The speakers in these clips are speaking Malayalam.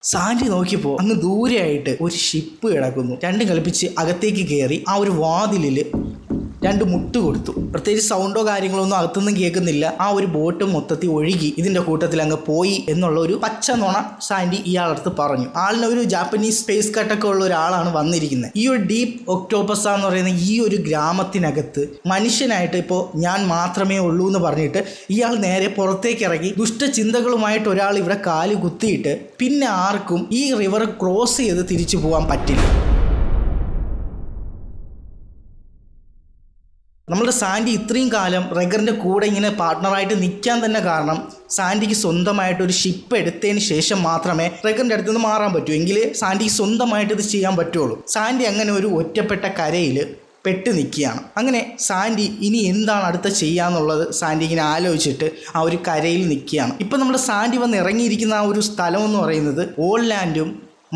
സാൻഡി നോക്കിയപ്പോൾ അങ്ങ് ദൂരെയായിട്ട് ഒരു ഷിപ്പ് കിടക്കുന്നു. രണ്ടും കളിപ്പിച്ച് അകത്തേക്ക് കയറി ആ ഒരു വാതിലിൽ രണ്ട് മുട്ട് കൊടുത്തു. പ്രത്യേകിച്ച് സൗണ്ടോ കാര്യങ്ങളോ ഒന്നും അകത്തുനിന്നും കേൾക്കുന്നില്ല. ആ ഒരു ബോട്ട് മൊത്തത്തിൽ ഒഴുകി ഇതിന്റെ കൂട്ടത്തിൽ അങ്ങ് പോയി എന്നുള്ള ഒരു പച്ച നുണ സാൻഡി ഇയാളടുത്ത് പറഞ്ഞു. ആളിന് ഒരു ജാപ്പനീസ് സ്പേസ് കട്ടൊക്കെ ഉള്ള ഒരാളാണ് വന്നിരിക്കുന്നത്. ഈ ഒരു ഡീപ്പ് ഒക്ടോപ്പസ് എന്ന് പറയുന്ന ഈ ഒരു ഗ്രാമത്തിനകത്ത് മനുഷ്യനായിട്ട് ഇപ്പോൾ ഞാൻ മാത്രമേ ഉള്ളൂ എന്ന് പറഞ്ഞിട്ട് ഇയാൾ നേരെ പുറത്തേക്ക് ഇറങ്ങി ദുഷ്ടചിന്തകളുമായിട്ട് ഒരാൾ ഇവിടെ കാല് കുത്തിയിട്ട് പിന്നെ ആർക്കും ഈ റിവർ ക്രോസ് ചെയ്ത് തിരിച്ചു പോകാൻ പറ്റില്ല. നമ്മുടെ സാൻഡി ഇത്രയും കാലം റെഗറിൻ്റെ കൂടെ ഇങ്ങനെ പാർട്ട്ണറായിട്ട് നിൽക്കാൻ തന്നെ കാരണം സാൻഡിക്ക് സ്വന്തമായിട്ട് ഒരു ഷിപ്പ് എടുത്തതിന് ശേഷം മാത്രമേ റെഗറിൻ്റെ അടുത്ത് നിന്ന് മാറാൻ പറ്റൂ. എങ്കിൽ സാൻഡിക്ക് സ്വന്തമായിട്ട് ഇത് ചെയ്യാൻ പറ്റുള്ളൂ. സാൻഡി അങ്ങനെ ഒരു ഒറ്റപ്പെട്ട കരയിൽ പെട്ട് നിൽക്കുകയാണ്. അങ്ങനെ സാൻഡി ഇനി എന്താണ് അടുത്ത ചെയ്യാന്നുള്ളത് സാൻഡി ഇങ്ങനെ ആലോചിച്ചിട്ട് ആ ഒരു കരയിൽ നിൽക്കുകയാണ്. ഇപ്പം നമ്മുടെ സാൻഡി വന്ന് ഇറങ്ങിയിരിക്കുന്ന ആ ഒരു സ്ഥലം എന്ന് പറയുന്നത് ഓൾലാൻഡും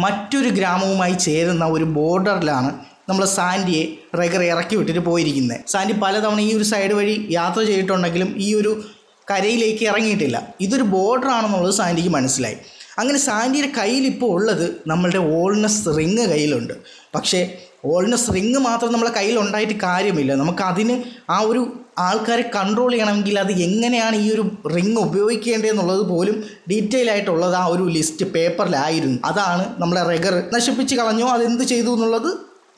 മറ്റൊരു ഗ്രാമവുമായി ചേരുന്ന ഒരു ബോർഡറിലാണ് നമ്മൾ സാൻഡിയെ റെഗർ ഇറക്കി വിട്ടിട്ട് പോയിരിക്കുന്നത്. സാൻഡി പലതവണ ഈ ഒരു സൈഡ് വഴി യാത്ര ചെയ്തിട്ടുണ്ടെങ്കിലും ഈ ഒരു കരയിലേക്ക് ഇറങ്ങിയിട്ടില്ല. ഇതൊരു ബോർഡർ ആണെന്നുള്ളത് സാൻഡിക്ക് മനസ്സിലായി. അങ്ങനെ സാൻഡിയുടെ കയ്യിൽ ഇപ്പോൾ ഉള്ളത് നമ്മളുടെ ഓൾനെസ് റിങ് കയ്യിലുണ്ട്. പക്ഷേ ഓൾനെസ് റിങ് മാത്രം നമ്മളെ കയ്യിലുണ്ടായിട്ട് കാര്യമില്ല. നമുക്കതിന് ആ ഒരു ആൾക്കാരെ കൺട്രോൾ ചെയ്യണമെങ്കിൽ അത് എങ്ങനെയാണ് ഈ ഒരു റിങ് ഉപയോഗിക്കേണ്ടതെന്നുള്ളത് പോലും ഡീറ്റെയിൽ ആയിട്ടുള്ളത് ആ ഒരു ലിസ്റ്റ് പേപ്പറിലായിരുന്നു. അതാണ് നമ്മളെ റെഗർ നശിപ്പിച്ച് കളഞ്ഞോ അതെന്ത് ചെയ്തു എന്നുള്ളത്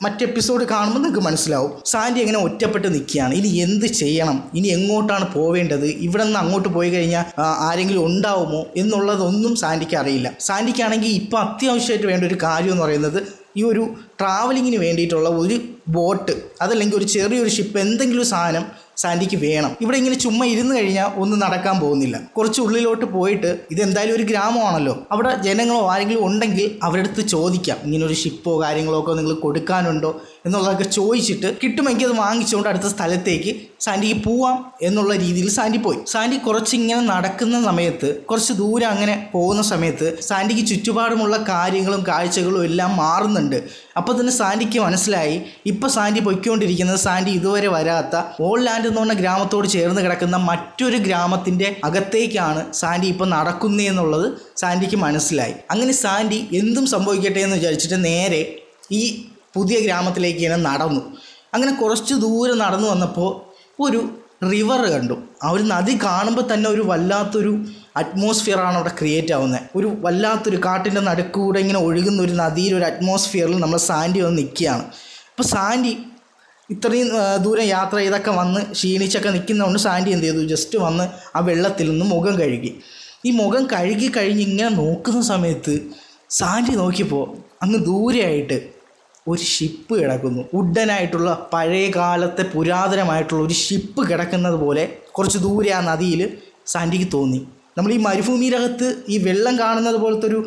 മറ്റ് എപ്പിസോഡ് കാണുമ്പോൾ നിങ്ങൾക്ക് മനസ്സിലാവും. സാൻഡി അങ്ങനെ ഒറ്റപ്പെട്ട് നിൽക്കുകയാണ്. ഇനി എന്ത് ചെയ്യണം, ഇനി എങ്ങോട്ടാണ് പോവേണ്ടത്, ഇവിടെ നിന്ന് അങ്ങോട്ട് പോയി കഴിഞ്ഞാൽ ആരെങ്കിലും ഉണ്ടാവുമോ എന്നുള്ളതൊന്നും സാൻഡിക്ക് അറിയില്ല. സാൻഡിക്കാണെങ്കിൽ ഇപ്പോൾ അത്യാവശ്യമായിട്ട് വേണ്ട ഒരു കാര്യം എന്ന് പറയുന്നത് ഈ ഒരു ട്രാവലിങ്ങിന് വേണ്ടിയിട്ടുള്ള ഒരു ബോട്ട്, അതല്ലെങ്കിൽ ഒരു ചെറിയൊരു ഷിപ്പ്, എന്തെങ്കിലും ഒരു സാധനം സാൻഡിക്ക് വേണം. ഇവിടെ ഇങ്ങനെ ചുമ്മാ ഇരുന്ന് കഴിഞ്ഞാൽ ഒന്നും നടക്കാൻ പോകുന്നില്ല. കുറച്ച് ഉള്ളിലോട്ട് പോയിട്ട്, ഇതെന്തായാലും ഒരു ഗ്രാമമാണല്ലോ, അവിടെ ജനങ്ങളോ ആരെങ്കിലും ഉണ്ടെങ്കിൽ അവരുടെ അടുത്ത് ചോദിക്കാം, ഇങ്ങനെ ഒരു ഷിപ്പോ കാര്യങ്ങളോ ഒക്കെ നിങ്ങൾ കൊടുക്കാനുണ്ടോ എന്നുള്ളതൊക്കെ ചോദിച്ചിട്ട് കിട്ടുമെങ്കിൽ അത് വാങ്ങിച്ചുകൊണ്ട് അടുത്ത സ്ഥലത്തേക്ക് സാൻഡിക്ക് പോവാം എന്നുള്ള രീതിയിൽ സാൻഡി പോയി. സാൻഡി കുറച്ചിങ്ങനെ നടക്കുന്ന സമയത്ത്, കുറച്ച് ദൂരം അങ്ങനെ പോകുന്ന സമയത്ത് സാൻഡിക്ക് ചുറ്റുപാടുമുള്ള കാര്യങ്ങളും കാഴ്ചകളും എല്ലാം മാറുന്നുണ്ട്. അപ്പോൾ തന്നെ സാൻഡിക്ക് മനസ്സിലായി ഇപ്പോൾ സാൻഡി പൊയ്ക്കൊണ്ടിരിക്കുന്നത് സാൻഡി ഇതുവരെ വരാത്ത ഓൾലാൻഡ് എന്ന് പറഞ്ഞ ഗ്രാമത്തോട് ചേർന്ന് കിടക്കുന്ന മറ്റൊരു ഗ്രാമത്തിൻ്റെ അകത്തേക്കാണ് സാൻഡി ഇപ്പോൾ നടക്കുന്നതെന്നുള്ളത് സാൻഡിക്ക് മനസ്സിലായി. അങ്ങനെ സാൻഡി എന്തും സംഭവിക്കട്ടെ എന്ന് വിചാരിച്ചിട്ട് നേരെ ഈ പുതിയ ഗ്രാമത്തിലേക്ക് ഇങ്ങനെ നടന്നു. അങ്ങനെ കുറച്ച് ദൂരം നടന്നു വന്നപ്പോൾ ഒരു റിവർ കണ്ടു. ആ ഒരു നദി കാണുമ്പോൾ തന്നെ ഒരു വല്ലാത്തൊരു അറ്റ്മോസ്ഫിയറാണ് അവിടെ ക്രിയേറ്റ് ആവുന്നത്. ഒരു വല്ലാത്തൊരു കാട്ടിൻ്റെ നടുക്കൂടെ ഇങ്ങനെ ഒഴുകുന്ന ഒരു നദിയിൽ ഒരു അറ്റ്മോസ്ഫിയറിൽ നമ്മൾ സാൻഡി വന്ന് നിൽക്കുകയാണ്. അപ്പോൾ സാൻഡി ഇത്രയും ദൂരം യാത്ര ചെയ്തൊക്കെ വന്ന് ക്ഷീണിച്ചൊക്കെ നിൽക്കുന്നതുകൊണ്ട് സാൻഡി എന്ത് ചെയ്തു, ജസ്റ്റ് വന്ന് ആ വെള്ളത്തിൽ നിന്ന് മുഖം കഴുകി. ഈ മുഖം കഴുകി കഴിഞ്ഞ് ഇങ്ങനെ നോക്കുന്ന സമയത്ത് സാൻഡി നോക്കിയപ്പോൾ അങ്ങ് ദൂരെയായിട്ട് ഒരു ഷിപ്പ് കിടക്കുന്നു. വുഡനായിട്ടുള്ള പഴയ കാലത്തെ പുരാതനമായിട്ടുള്ള ഒരു ഷിപ്പ് കിടക്കുന്നത് പോലെ കുറച്ച് ദൂരെ ആ നദിയിൽ സാൻഡിക്ക് തോന്നി. നമ്മൾ ഈ മരുഭൂമിയിലകത്ത് ഈ വെള്ളം കാണുന്നത് പോലത്തെ ഒരു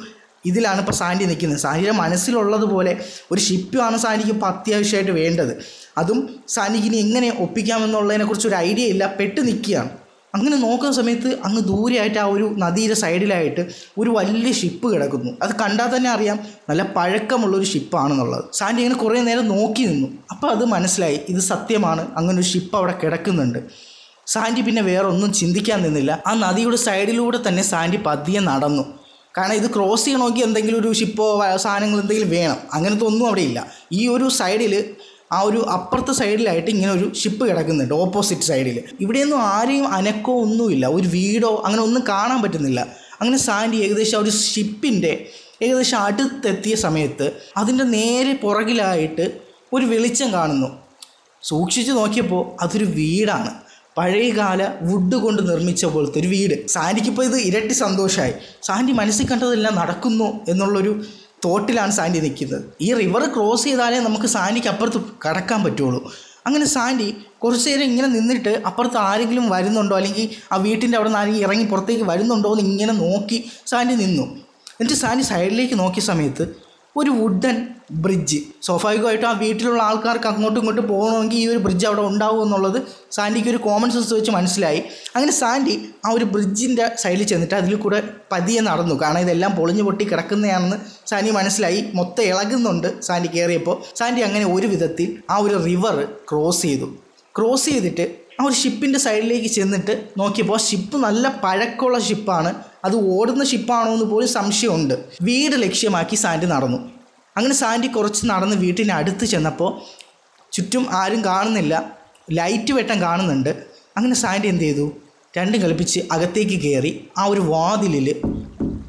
ഇതിലാണ് ഇപ്പോൾ സാൻഡി നിൽക്കുന്നത്. സാൻഡിയുടെ മനസ്സിലുള്ളതുപോലെ ഒരു ഷിപ്പാണ് സാൻഡിക്ക് ഇപ്പോൾ അത്യാവശ്യമായിട്ട് വേണ്ടത്. അതും സാൻഡിക്ക് ഇനി എങ്ങനെ ഒപ്പിക്കാമെന്നുള്ളതിനെക്കുറിച്ചൊരു ഐഡിയ ഇല്ല, പെട്ട് നിൽക്കുകയാണ്. അങ്ങനെ നോക്കുന്ന സമയത്ത് അങ്ങ് ദൂരെയായിട്ട് ആ ഒരു നദിയുടെ സൈഡിലായിട്ട് ഒരു വലിയ ഷിപ്പ് കിടക്കുന്നു. അത് കണ്ടാൽ തന്നെ അറിയാം നല്ല പഴക്കമുള്ളൊരു ഷിപ്പാണെന്നുള്ളത്. സാൻഡി അങ്ങനെ കുറേ നേരം നോക്കി നിന്നു. അപ്പോൾ അത് മനസ്സിലായി, ഇത് സത്യമാണ്, അങ്ങനെ ഒരു ഷിപ്പ് അവിടെ കിടക്കുന്നുണ്ട്. സാൻഡി പിന്നെ വേറെ ഒന്നും ചിന്തിക്കാൻ നിന്നില്ല. ആ നദിയുടെ സൈഡിലൂടെ തന്നെ സാൻഡി പതിയെ നടന്നു. കാരണം ഇത് ക്രോസ് ചെയ്യണമെങ്കിൽ എന്തെങ്കിലും ഒരു ഷിപ്പോ സാധനങ്ങൾ എന്തെങ്കിലും വേണം. അങ്ങനത്തെ ഒന്നും അവിടെ ഇല്ല. ഈ ഒരു സൈഡിൽ, ആ ഒരു അപ്പുറത്തെ സൈഡിലായിട്ട് ഇങ്ങനെ ഒരു ഷിപ്പ് കിടക്കുന്നുണ്ട്, ഓപ്പോസിറ്റ് സൈഡിൽ. ഇവിടെയൊന്നും ആരെയും അനക്കോ ഒന്നുമില്ല, ഒരു വീടോ അങ്ങനെ ഒന്നും കാണാൻ പറ്റുന്നില്ല. അങ്ങനെ സാൻഡി ഏകദേശം ഒരു ഷിപ്പിൻ്റെ ഏകദേശം അടുത്തെത്തിയ സമയത്ത് അതിൻ്റെ നേരെ പുറകിലായിട്ട് ഒരു വെളിച്ചം കാണുന്നു. സൂക്ഷിച്ച് നോക്കിയപ്പോൾ അതൊരു വീടാണ്. പഴയകാല വുഡ് കൊണ്ട് നിർമ്മിച്ച പോലത്തെ ഒരു വീട്. സാൻഡിക്കിപ്പോൾ ഇത് ഇരട്ടി സന്തോഷമായി. സാൻഡി മനസ്സിൽ കണ്ടതെല്ലാം നടക്കുന്നു എന്നുള്ളൊരു തോട്ടിലാണ് സാൻഡി നിൽക്കുന്നത്. ഈ റിവർ ക്രോസ് ചെയ്താലേ നമുക്ക് സാൻഡിക്ക് അപ്പുറത്ത് കടക്കാൻ പറ്റുള്ളൂ. അങ്ങനെ സാൻഡി കുറച്ച് നേരം ഇങ്ങനെ നിന്നിട്ട് അപ്പുറത്ത് ആരെങ്കിലും വരുന്നുണ്ടോ, അല്ലെങ്കിൽ ആ വീട്ടിൻ്റെ അവിടെ നിന്ന് ആരെങ്കിലും ഇറങ്ങി പുറത്തേക്ക് വരുന്നുണ്ടോ എന്ന് ഇങ്ങനെ നോക്കി സാൻഡി നിന്നു. എന്നിട്ട് സാൻഡി സൈഡിലേക്ക് നോക്കിയ സമയത്ത് ഒരു വുഡൻ ബ്രിഡ്ജ്. സ്വാഭാവികമായിട്ടും ആ വീട്ടിലുള്ള ആൾക്കാർക്ക് അങ്ങോട്ടും ഇങ്ങോട്ടും പോകണമെങ്കിൽ ഈ ഒരു ബ്രിഡ്ജ് അവിടെ ഉണ്ടാവും എന്നുള്ളത് സാൻഡിക്ക് ഒരു കോമൺ സെൻസ് വെച്ച് മനസ്സിലായി. അങ്ങനെ സാൻഡി ആ ഒരു ബ്രിഡ്ജിൻ്റെ സൈഡിൽ ചെന്നിട്ട് അതിൽ കൂടെ പതിയെ നടന്നു. കാരണം ഇതെല്ലാം പൊളിഞ്ഞു പൊട്ടി കിടക്കുന്നതാണെന്ന് സാൻഡി മനസ്സിലായി. മൊത്തം ഇളകുന്നുണ്ട് സാൻഡി കയറിയപ്പോൾ. സാൻഡി അങ്ങനെ ഒരു വിധത്തിൽ ആ ഒരു റിവർ ക്രോസ് ചെയ്തു. ക്രോസ് ചെയ്തിട്ട് ആ ഒരു ഷിപ്പിൻ്റെ സൈഡിലേക്ക് ചെന്നിട്ട് നോക്കിയപ്പോൾ ഷിപ്പ് നല്ല പഴക്കമുള്ള ഷിപ്പാണ്. അത് ഓടുന്ന ഷിപ്പാണോ എന്ന് പോലും സംശയമുണ്ട്. വീട് ലക്ഷ്യമാക്കി സാൻഡി നടന്നു. അങ്ങനെ സാൻഡി കുറച്ച് നടന്ന് വീട്ടിനടുത്ത് ചെന്നപ്പോൾ ചുറ്റും ആരും കാണുന്നില്ല, ലൈറ്റ് വെട്ടം കാണുന്നുണ്ട്. അങ്ങനെ സാൻഡി എന്ത് ചെയ്തു, രണ്ടും കളിപ്പിച്ച് അകത്തേക്ക് കയറി ആ ഒരു വാതിലിൽ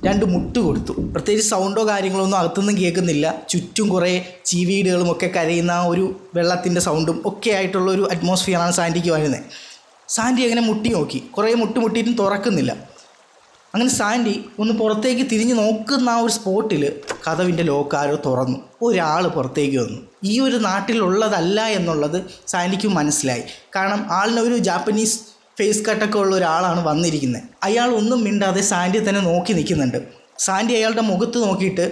രണ്ട് മുട്ട് കൊടുത്തു. പ്രത്യേകിച്ച് സൗണ്ടോ കാര്യങ്ങളോ ഒന്നും അകത്തുനിന്നും കേൾക്കുന്നില്ല. ചുറ്റും കുറേ ചീവീടുകളും ഒക്കെ കരയുന്ന ആ ഒരു വെള്ളത്തിൻ്റെ സൗണ്ടും ഒക്കെ ആയിട്ടുള്ള ഒരു അറ്റ്മോസ്ഫിയറാണ് സാൻഡിക്ക് വരുന്നത്. സാൻഡി അങ്ങനെ മുട്ടി നോക്കി, കുറേ മുട്ടിയിട്ടും തുറക്കുന്നില്ല. അങ്ങനെ സാൻഡി ഒന്ന് പുറത്തേക്ക് തിരിഞ്ഞ് നോക്കുന്ന ആ ഒരു സ്പോട്ടിൽ കതവിൻ്റെ ലോക്കാരോ തുറന്നു. ഒരാൾ പുറത്തേക്ക് വന്നു. ഈ ഒരു നാട്ടിലുള്ളതല്ല എന്നുള്ളത് സാൻഡിക്കും മനസ്സിലായി. കാരണം ആളിനൊരു ജാപ്പനീസ് ഫേസ് കട്ടൊക്കെ ഉള്ള ഒരാളാണ് വന്നിരിക്കുന്നത്. അയാൾ ഒന്നും മിണ്ടാതെ സാൻഡിയെ തന്നെ നോക്കി നിൽക്കുന്നുണ്ട്. സാൻഡി അയാളുടെ മുഖത്ത് നോക്കിയിട്ട്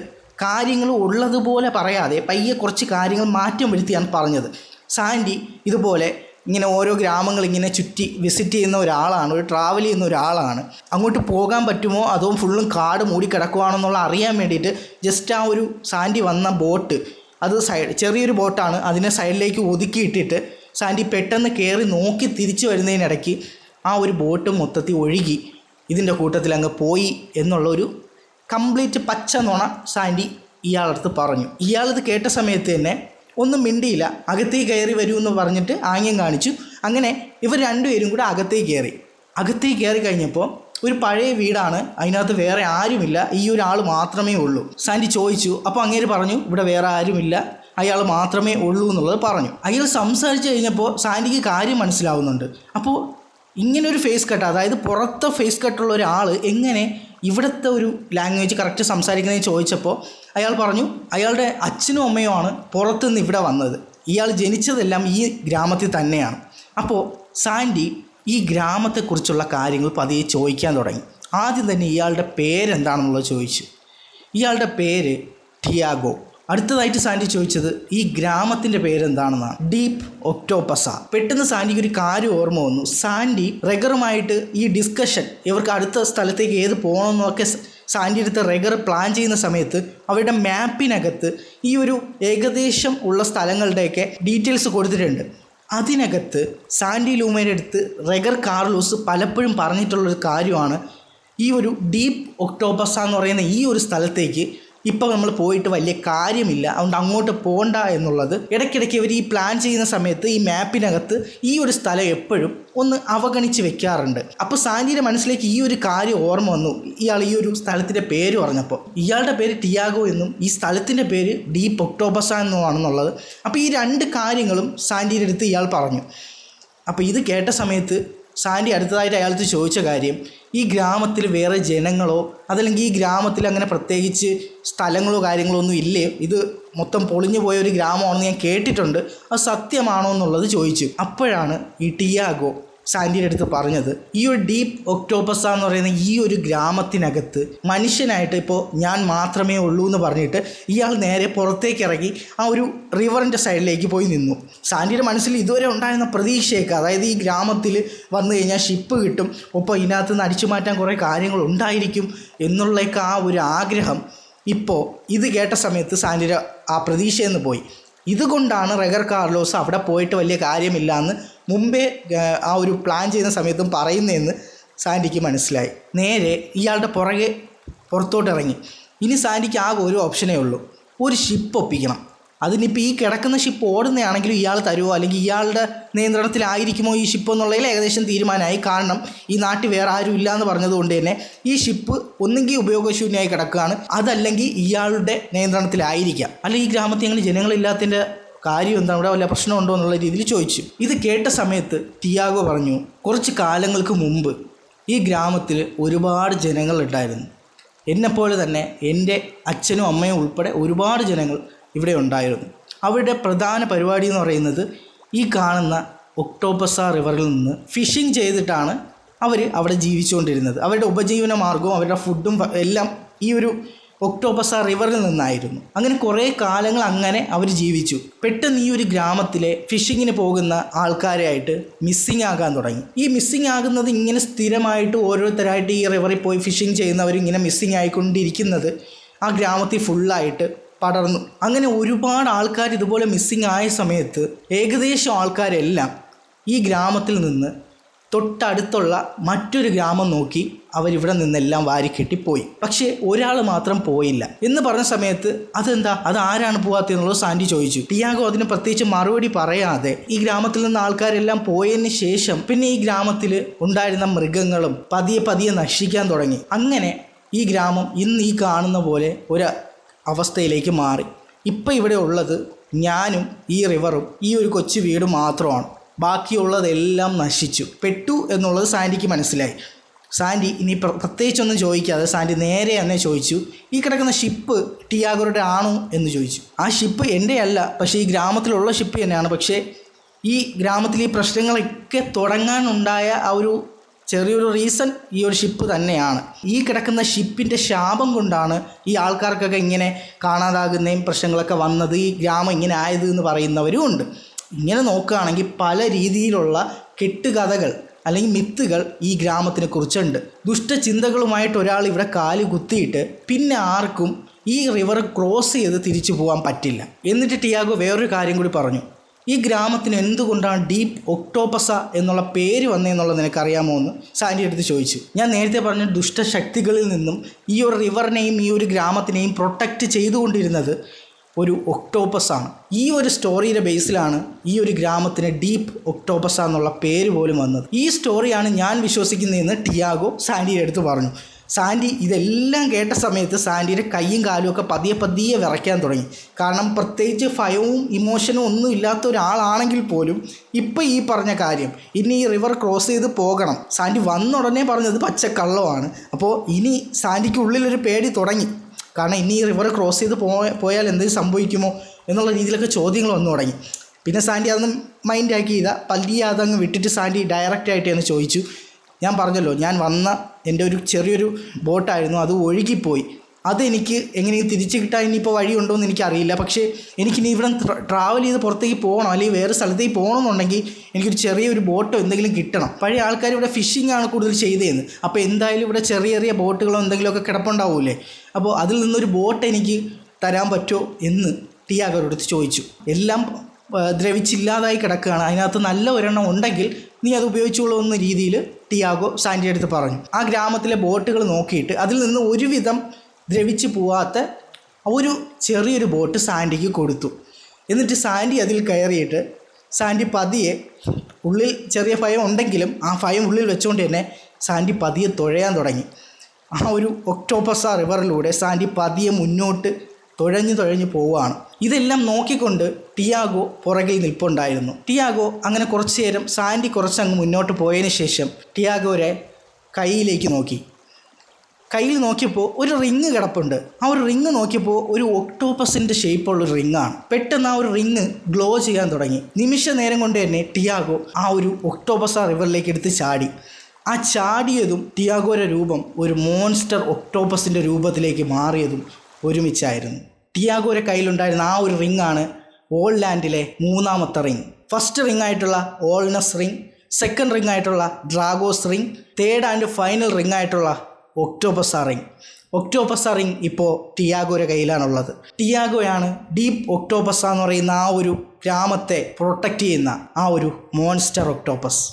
കാര്യങ്ങൾ ഉള്ളതുപോലെ പറയാതെ പയ്യെ കുറച്ച് കാര്യങ്ങൾ മാറ്റം വരുത്തിയാണ് പറഞ്ഞത്. സാൻഡി ഇതുപോലെ ഇങ്ങനെ ഓരോ ഗ്രാമങ്ങൾ ഇങ്ങനെ ചുറ്റി വിസിറ്റ് ചെയ്യുന്ന ഒരാളാണ്, ഒരു ട്രാവൽ ചെയ്യുന്ന ഒരാളാണ്. അങ്ങോട്ട് പോകാൻ പറ്റുമോ അതോ ഫുള്ളും കാട് മൂടി കിടക്കുവാണെന്നുള്ള അറിയാൻ വേണ്ടിയിട്ട് ജസ്റ്റ് ആ ഒരു സാൻഡി വന്ന ബോട്ട്, അത് ചെറിയൊരു ബോട്ടാണ്, അതിനെ സൈഡിലേക്ക് ഒതുക്കിയിട്ടിട്ട് സാൻഡി പെട്ടെന്ന് കയറി നോക്കി തിരിച്ചു വരുന്നതിനിടയ്ക്ക് ആ ഒരു ബോട്ട് മൊത്തത്തിൽ ഒഴുകി ഇതിൻ്റെ കൂട്ടത്തിൽ അങ്ങ് പോയി എന്നുള്ളൊരു കംപ്ലീറ്റ് പച്ച നുണ സാൻഡി ഇയാളടുത്ത് പറഞ്ഞു. ഇയാളിത് കേട്ട സമയത്ത് തന്നെ ഒന്നും മിണ്ടിയില്ല. അകത്തേക്ക് കയറി വരുമെന്ന് പറഞ്ഞിട്ട് ആംഗ്യം കാണിച്ചു. അങ്ങനെ ഇവർ രണ്ടുപേരും കൂടെ അകത്തേക്ക് കയറി കഴിഞ്ഞപ്പോൾ ഒരു പഴയ വീടാണ്, അതിനകത്ത് വേറെ ആരുമില്ല, ഈ ഒരാൾ മാത്രമേ ഉള്ളൂ. സാൻഡി ചോദിച്ചു. അപ്പോൾ അങ്ങേര് പറഞ്ഞു ഇവിടെ വേറെ ആരുമില്ല, അയാൾ മാത്രമേ ഉള്ളൂ എന്നുള്ളത് പറഞ്ഞു. അയാൾ സംസാരിച്ച് കഴിഞ്ഞപ്പോൾ സാൻഡിക്ക് കാര്യം മനസ്സിലാവുന്നുണ്ട്. അപ്പോൾ ഇങ്ങനൊരു ഫേസ് കട്ട്, അതായത് പുറത്തെ ഫേസ് കട്ടുള്ള ഒരാൾ എങ്ങനെ ഇവിടുത്തെ ഒരു ലാംഗ്വേജ് കറക്റ്റ് സംസാരിക്കുന്നതെന്ന് ചോദിച്ചപ്പോൾ അയാൾ പറഞ്ഞു അയാളുടെ അച്ഛനും അമ്മയുമാണ് പുറത്തുനിന്ന് ഇവിടെ വന്നത്, ഇയാൾ ജനിച്ചതെല്ലാം ഈ ഗ്രാമത്തിൽ തന്നെയാണ്. അപ്പോൾ സാൻഡി ഈ ഗ്രാമത്തെക്കുറിച്ചുള്ള കാര്യങ്ങൾ പതിയെ ചോദിക്കാൻ തുടങ്ങി. ആദ്യം തന്നെ ഇയാളുടെ പേരെന്താണെന്നുള്ളത് ചോദിച്ചു. ഇയാളുടെ പേര് ടിയാഗോ. അടുത്തതായിട്ട് സാൻഡി ചോദിച്ചത് ഈ ഗ്രാമത്തിൻ്റെ പേരെന്താണെന്നാണ്. ഡീപ്പ് ഒക്ടോപസ. പെട്ടെന്ന് സാൻഡിക്ക് ഒരു കാര്യം ഓർമ്മ വന്നു. സാൻഡി റെഗറുമായിട്ട് ഈ ഡിസ്കഷൻ, ഇവർക്ക് അടുത്ത സ്ഥലത്തേക്ക് ഏത് പോകണമെന്നൊക്കെ സാൻഡി അടുത്ത് റെഗർ പ്ലാൻ ചെയ്യുന്ന സമയത്ത് അവരുടെ മാപ്പിനകത്ത് ഈ ഒരു ഏകദേശം ഉള്ള സ്ഥലങ്ങളുടെയൊക്കെ ഡീറ്റെയിൽസ് കൊടുത്തിട്ടുണ്ട്. അതിനകത്ത് സാൻഡി ലൂമയുടെ അടുത്ത് റെഗർ കാർലോസ് പലപ്പോഴും പറഞ്ഞിട്ടുള്ളൊരു കാര്യമാണ് ഈ ഒരു ഡീപ്പ് ഒക്ടോപസ എന്ന് പറയുന്ന ഈ ഒരു സ്ഥലത്തേക്ക് ഇപ്പോൾ നമ്മൾ പോയിട്ട് വലിയ കാര്യമില്ല, അതുകൊണ്ട് അങ്ങോട്ട് പോകണ്ട എന്നുള്ളത്. ഇടയ്ക്കിടയ്ക്ക് ഇവർ ഈ പ്ലാൻ ചെയ്യുന്ന സമയത്ത് ഈ മാപ്പിനകത്ത് ഈ ഒരു സ്ഥലം എപ്പോഴും ഒന്ന് അവഗണിച്ച് വെക്കാറുണ്ട്. അപ്പോൾ സാൻഡിയുടെ മനസ്സിലേക്ക് ഈ ഒരു കാര്യം ഓർമ്മ വന്നു. ഇയാൾ ഈ ഒരു സ്ഥലത്തിൻ്റെ പേര് പറഞ്ഞപ്പോൾ ഇയാളുടെ പേര് ടിയാഗോ എന്നും ഈ സ്ഥലത്തിൻ്റെ പേര് ഡീപ്പ് ഒക്ടോപസ എന്നുമാണെന്നുള്ളത്. അപ്പോൾ ഈ രണ്ട് കാര്യങ്ങളും സാൻഡിയുടെ അടുത്ത് ഇയാൾ പറഞ്ഞു. അപ്പോൾ ഇത് കേട്ട സമയത്ത് സാൻഡി അടുത്തതായിട്ട് അയാൾക്ക് ചോദിച്ച കാര്യം, ഈ ഗ്രാമത്തിൽ വേറെ ജനങ്ങളോ അതല്ലെങ്കിൽ ഈ ഗ്രാമത്തിൽ അങ്ങനെ പ്രത്യേകിച്ച് സ്ഥലങ്ങളോ കാര്യങ്ങളോ ഒന്നും ഇല്ലേ, ഇത് മൊത്തം പൊളിഞ്ഞു പോയ ഒരു ഗ്രാമമാണെന്ന് ഞാൻ കേട്ടിട്ടുണ്ട്, അത് സത്യമാണോ എന്നുള്ളത് ചോദിച്ചു. അപ്പോഴാണ് ഈ ടിയാഗോ സാൻഡിയുടെ അടുത്ത് പറഞ്ഞത് ഈ ഒരു ഡീപ്പ് ഒക്ടോപസ എന്ന് പറയുന്ന ഈ ഒരു ഗ്രാമത്തിനകത്ത് മനുഷ്യനായിട്ട് ഇപ്പോൾ ഞാൻ മാത്രമേ ഉള്ളൂ എന്ന് പറഞ്ഞിട്ട് ഇയാൾ നേരെ പുറത്തേക്ക് ഇറങ്ങി ആ ഒരു റിവറിൻ്റെ സൈഡിലേക്ക് പോയി നിന്നു. സാൻഡിയുടെ മനസ്സിൽ ഇതുവരെ ഉണ്ടായിരുന്ന പ്രതീക്ഷയൊക്കെ, അതായത് ഈ ഗ്രാമത്തിൽ വന്നു കഴിഞ്ഞാൽ ഷിപ്പ് കിട്ടും, ഒപ്പം ഇതിനകത്ത് നിന്ന് അടിച്ചു മാറ്റാൻ കുറേ കാര്യങ്ങൾ ഉണ്ടായിരിക്കും എന്നുള്ളതൊക്കെ ആ ഒരു ആഗ്രഹം ഇപ്പോൾ ഇത് കേട്ട സമയത്ത് സാൻഡിയുടെ ആ പ്രതീക്ഷയെന്ന് പോയി. ഇതുകൊണ്ടാണ് റെഗർ കാർലോസ് അവിടെ പോയിട്ട് വലിയ കാര്യമില്ല എന്ന് മുമ്പേ ആ ഒരു പ്ലാൻ ചെയ്യുന്ന സമയത്തും പറയുന്നതെന്ന് സാൻഡിക്ക് മനസ്സിലായി. നേരെ ഇയാളുടെ പുറകെ പുറത്തോട്ട് ഇറങ്ങി. ഇനി സാൻഡിക്ക് ആകെ ഒരു ഓപ്ഷനേ ഉള്ളൂ, ഒരു ഷിപ്പ് ഒപ്പിക്കണം. അതിനിപ്പോൾ ഈ കിടക്കുന്ന ഷിപ്പ് ഓടുന്നതാണെങ്കിലും ഇയാൾ തരുമോ അല്ലെങ്കിൽ ഇയാളുടെ നിയന്ത്രണത്തിലായിരിക്കുമോ ഈ ഷിപ്പ് എന്നുള്ളതിൽ ഏകദേശം തീരുമാനമായി. കാരണം ഈ നാട്ടിൽ വേറെ ആരും ഇല്ല എന്ന് പറഞ്ഞതുകൊണ്ട് തന്നെ ഈ ഷിപ്പ് ഒന്നെങ്കിൽ ഉപയോഗശൂന്യമായി കിടക്കുകയാണ്, അതല്ലെങ്കിൽ ഇയാളുടെ നിയന്ത്രണത്തിലായിരിക്കാം. അല്ലെങ്കിൽ ഈ ഗ്രാമത്തിൽ ഞങ്ങൾ ജനങ്ങളില്ലാത്തതിൻ്റെ കാര്യം എന്താണ്, ഇവിടെ വല്ല പ്രശ്നമുണ്ടോ എന്നുള്ള രീതിയിൽ ചോദിച്ചു. ഇത് കേട്ട സമയത്ത് ടിയാഗോ പറഞ്ഞു, കുറച്ച് കാലങ്ങൾക്ക് മുമ്പ് ഈ ഗ്രാമത്തിൽ ഒരുപാട് ജനങ്ങളുണ്ടായിരുന്നു. എന്നെപ്പോലെ തന്നെ എൻ്റെ അച്ഛനും അമ്മയും ഉൾപ്പെടെ ഒരുപാട് ജനങ്ങൾ ഇവിടെ ഉണ്ടായിരുന്നു. അവരുടെ പ്രധാന പരിപാടി എന്ന് പറയുന്നത് ഈ കാണുന്ന ഒക്ടോപസ റിവറിൽ നിന്ന് ഫിഷിംഗ് ചെയ്തിട്ടാണ് അവർ അവിടെ ജീവിച്ചുകൊണ്ടിരുന്നത്. അവരുടെ ഉപജീവന മാർഗവും അവരുടെ ഫുഡും എല്ലാം ഈ ഒരു ഒക്ടോപസ റിവറിൽ നിന്നായിരുന്നു. അങ്ങനെ കുറേ കാലങ്ങൾ അങ്ങനെ അവർ ജീവിച്ചു. പെട്ടെന്ന് ഈ ഒരു ഗ്രാമത്തിലെ ഫിഷിങ്ങിന് പോകുന്ന ആൾക്കാരായിട്ട് മിസ്സിങ് ആകാൻ തുടങ്ങി. ഈ മിസ്സിങ് ആകുന്നത് ഇങ്ങനെ സ്ഥിരമായിട്ട് ഓരോരുത്തരായിട്ട് ഈ റിവറിൽ പോയി ഫിഷിങ് ചെയ്യുന്നവർ ഇങ്ങനെ മിസ്സിങ് ആയിക്കൊണ്ടിരിക്കുന്നത് ആ ഗ്രാമത്തിൽ ഫുള്ളായിട്ട് പടർന്നു. അങ്ങനെ ഒരുപാട് ആൾക്കാർ ഇതുപോലെ മിസ്സിങ് ആയ സമയത്ത് ഏകദേശം ആൾക്കാരെല്ലാം ഈ ഗ്രാമത്തിൽ നിന്ന് തൊട്ടടുത്തുള്ള മറ്റൊരു ഗ്രാമം നോക്കി അവരിവിടെ നിന്നെല്ലാം വാരിക്കെട്ടിപ്പോയി. പക്ഷേ ഒരാൾ മാത്രം പോയില്ല എന്ന് പറഞ്ഞ സമയത്ത് അതെന്താ, അത് ആരാണ് പോകാത്തതെന്നുള്ളത് സാൻഡി ചോദിച്ചു. ടിയാഗോ അതിന് പ്രത്യേകിച്ച് മറുപടി പറയാതെ ഈ ഗ്രാമത്തിൽ നിന്ന് ആൾക്കാരെല്ലാം പോയതിന് ശേഷം പിന്നെ ഈ ഗ്രാമത്തിൽ ഉണ്ടായിരുന്ന മൃഗങ്ങളും പതിയെ പതിയെ നശിക്കാൻ തുടങ്ങി. അങ്ങനെ ഈ ഗ്രാമം ഇന്ന് ഈ കാണുന്ന പോലെ ഒരു അവസ്ഥയിലേക്ക് മാറി. ഇപ്പം ഇവിടെ ഉള്ളത് ഞാനും ഈ റിവറും ഈ ഒരു കൊച്ചു വീടും മാത്രമാണ്. ബാക്കിയുള്ളതെല്ലാം നശിച്ചു പെട്ടു എന്നുള്ളത് സാൻഡിക്ക് മനസ്സിലായി. സാൻഡി ഇനി പ്രത്യേകിച്ചൊന്നും ചോദിക്കാതെ സാൻഡി നേരെ തന്നെ ചോദിച്ചു, ഈ കിടക്കുന്ന ഷിപ്പ് ടിയാഗോയുടെ ആണോ എന്ന് ചോദിച്ചു. ആ ഷിപ്പ് എൻ്റെ അല്ല, പക്ഷേ ഈ ഗ്രാമത്തിലുള്ള ഷിപ്പ് തന്നെയാണ്. പക്ഷേ ഈ ഗ്രാമത്തിൽ ഈ പ്രശ്നങ്ങളൊക്കെ തുടങ്ങാനുണ്ടായ ആ ഒരു ചെറിയൊരു റീസൺ ഈ ഒരു ഷിപ്പ് തന്നെയാണ്. ഈ കിടക്കുന്ന ഷിപ്പിൻ്റെ ശാപം കൊണ്ടാണ് ഈ ആൾക്കാർക്കൊക്കെ ഇങ്ങനെ കാണാതാകുന്നതും പ്രശ്നങ്ങളൊക്കെ വന്നത്, ഈ ഗ്രാമം ഇങ്ങനെ ആയത് എന്ന് പറയുന്നവരും ഉണ്ട്. ഇങ്ങനെ നോക്കുകയാണെങ്കിൽ പല രീതിയിലുള്ള കെട്ടുകഥകൾ അല്ലെങ്കിൽ മിത്തുകൾ ഈ ഗ്രാമത്തിനെ കുറിച്ചുണ്ട്. ദുഷ്ടചിന്തകളുമായിട്ട് ഒരാൾ ഇവിടെ കാല് കുത്തിയിട്ട് പിന്നെ ആർക്കും ഈ റിവർ ക്രോസ് ചെയ്ത് തിരിച്ചു പോകാൻ പറ്റില്ല. എന്നിട്ട് ടിയാഗോ വേറൊരു കാര്യം കൂടി പറഞ്ഞു. ഈ ഗ്രാമത്തിന് എന്തുകൊണ്ടാണ് ഡീപ്പ് ഒക്ടോപസ എന്നുള്ള പേര് വന്നതെന്നുള്ളത് നിനക്കറിയാമോ എന്ന് സാൻഡി എടുത്ത് ചോദിച്ചു. ഞാൻ നേരത്തെ പറഞ്ഞ ദുഷ്ടശക്തികളിൽ നിന്നും ഈ ഒരു റിവറിനെയും ഈ ഒരു ഗ്രാമത്തിനെയും പ്രൊട്ടക്റ്റ് ചെയ്തുകൊണ്ടിരുന്നത് ഒരു ഒക്ടോപ്പസാണ്. ഈ ഒരു സ്റ്റോറിയുടെ ബേസിലാണ് ഈ ഒരു ഗ്രാമത്തിന് ഡീപ്പ് ഒക്ടോപ്പസ എന്നുള്ള പേര് പോലും വന്നത്. ഈ സ്റ്റോറിയാണ് ഞാൻ വിശ്വസിക്കുന്നതെന്ന് ടിയാഗോ സാൻഡിയുടെ അടുത്ത് പറഞ്ഞു. സാൻഡി ഇതെല്ലാം കേട്ട സമയത്ത് സാൻഡിയുടെ കൈയും കാലും ഒക്കെ പതിയെ പതിയെ വിറയ്ക്കാൻ തുടങ്ങി. കാരണം പ്രത്യേകിച്ച് ഭയവും ഇമോഷനും ഒന്നും ഇല്ലാത്ത ഒരാളാണെങ്കിൽ പോലും ഇപ്പം ഈ പറഞ്ഞ കാര്യം, ഇനി ഈ റിവർ ക്രോസ് ചെയ്ത് പോകണം, സാൻഡി വന്ന ഉടനെ പറഞ്ഞത് പച്ചക്കള്ളമാണ്. അപ്പോൾ ഇനി സാൻഡിക്ക് ഉള്ളിലൊരു പേടി തുടങ്ങി. കാരണം ഇനി ഈ റിവർ ക്രോസ് ചെയ്ത് പോയാൽ എന്തെങ്കിലും സംഭവിക്കുമോ എന്നുള്ള രീതിയിലൊക്കെ ചോദ്യങ്ങൾ വന്നു തുടങ്ങി. പിന്നെ സാൻഡി അതൊന്നും മൈൻഡാക്കിയില്ല, പല്ലിയെ അതങ്ങ് വിട്ടിട്ട് സാൻഡി ഡയറക്റ്റായിട്ട് എന്ന് ചോദിച്ചു, ഞാൻ പറഞ്ഞല്ലോ ഞാൻ വന്ന എൻ്റെ ഒരു ചെറിയൊരു ബോട്ടായിരുന്നു, അത് ഒഴുകിപ്പോയി, അതെനിക്ക് എങ്ങനെയും തിരിച്ച് കിട്ടാൻ ഇനിയിപ്പോൾ വഴിയുണ്ടോ എന്ന് എനിക്കറിയില്ല. പക്ഷേ എനിക്കിനി ഇവിടെ ട്രാവൽ ചെയ്ത് പുറത്തേക്ക് പോകണം അല്ലെങ്കിൽ വേറെ സ്ഥലത്തേക്ക് പോകണമെന്നുണ്ടെങ്കിൽ എനിക്കൊരു ചെറിയൊരു ബോട്ടോ എന്തെങ്കിലും കിട്ടണം. പഴയ ആൾക്കാർ ഇവിടെ ഫിഷിംഗ് ആണ് കൂടുതൽ ചെയ്തതെന്ന്. അപ്പോൾ എന്തായാലും ഇവിടെ ചെറിയ ചെറിയ ബോട്ടുകളോ എന്തെങ്കിലുമൊക്കെ കിടപ്പുണ്ടാവില്ലേ, അപ്പോൾ അതിൽ നിന്നൊരു ബോട്ട് എനിക്ക് തരാൻ പറ്റുമോ എന്ന് ടിയാഗോയുടെ അടുത്ത് ചോദിച്ചു. എല്ലാം ദ്രവിച്ചില്ലാതായി കിടക്കുകയാണ്, അതിനകത്ത് നല്ല ഒരെണ്ണം ഉണ്ടെങ്കിൽ നീ അത് ഉപയോഗിച്ചോളൂ എന്ന രീതിയിൽ ടിയാഗോ സാൻഡിയുടെ അടുത്ത് പറഞ്ഞു. ആ ഗ്രാമത്തിലെ ബോട്ടുകൾ നോക്കിയിട്ട് അതിൽ നിന്ന് ഒരുവിധം ദ്രവിച്ച് പോവാത്ത ഒരു ചെറിയൊരു ബോട്ട് സാൻഡിക്ക് കൊടുത്തു. എന്നിട്ട് സാൻഡി അതിൽ കയറിയിട്ട് സാൻഡി പതിയെ, ഉള്ളിൽ ചെറിയ ഭയം ഉണ്ടെങ്കിലും ആ ഭയം ഉള്ളിൽ വെച്ചുകൊണ്ട് തന്നെ സാൻഡി പതിയെ തുഴയാൻ തുടങ്ങി. ആ ഒരു ഒക്ടോപ്പസ റിവറിലൂടെ സാൻഡി പതിയെ മുന്നോട്ട് തുഴഞ്ഞു പോവുകയാണ്. ഇതെല്ലാം നോക്കിക്കൊണ്ട് ടിയാഗോ പുറകിൽ നിൽപ്പുണ്ടായിരുന്നു. ടിയാഗോ അങ്ങനെ കുറച്ച് നേരം സാൻഡി കുറച്ചങ്ങ് മുന്നോട്ട് പോയതിന് ശേഷം ടിയാഗോയുടെ കയ്യിലേക്ക് നോക്കി. കയ്യിൽ നോക്കിയപ്പോൾ ഒരു റിങ് കിടപ്പുണ്ട്. ആ ഒരു റിങ് നോക്കിയപ്പോൾ ഒരു ഒക്ടോപ്പസിൻ്റെ ഷേപ്പുള്ളൊരു റിങ്ങാണ്. പെട്ടെന്ന് ആ ഒരു റിങ് ഗ്ലോ ചെയ്യാൻ തുടങ്ങി. നിമിഷ നേരം കൊണ്ട് തന്നെ ടിയാഗോ ആ ഒരു ഒക്ടോപ്പസ റിവറിലേക്ക് എടുത്ത് ചാടി. ആ ചാടിയതും ടിയാഗോയുടെ രൂപം ഒരു മോൺസ്റ്റർ ഒക്ടോപ്പസിൻ്റെ രൂപത്തിലേക്ക് മാറിയതും ഒരുമിച്ചായിരുന്നു. ടിയാഗോയുടെ കയ്യിലുണ്ടായിരുന്ന ആ ഒരു റിങ്ങാണ് ഓൾ ലാൻഡിലെ മൂന്നാമത്തെ റിങ്. ഫസ്റ്റ് റിങ് ആയിട്ടുള്ള ഓൾനസ് റിങ്, സെക്കൻഡ് റിങ് ആയിട്ടുള്ള ഡ്രാഗോസ് ring, third and final ring ആയിട്ടുള്ള ഒക്ടോപ്പസ റിങ്. ഒക്ടോപ്പസ റിങ് ഇപ്പോൾ ടിയാഗോയുടെ കയ്യിലാണുള്ളത്. ടിയാഗോയാണ് ഡീപ്പ് ഒക്ടോപ്പസ എന്ന് പറയുന്ന ആ ഒരു ഗ്രാമത്തെ പ്രൊട്ടക്റ്റ് ചെയ്യുന്ന ആ ഒരു മോൺസ്റ്റർ ഒക്ടോപ്പസ്.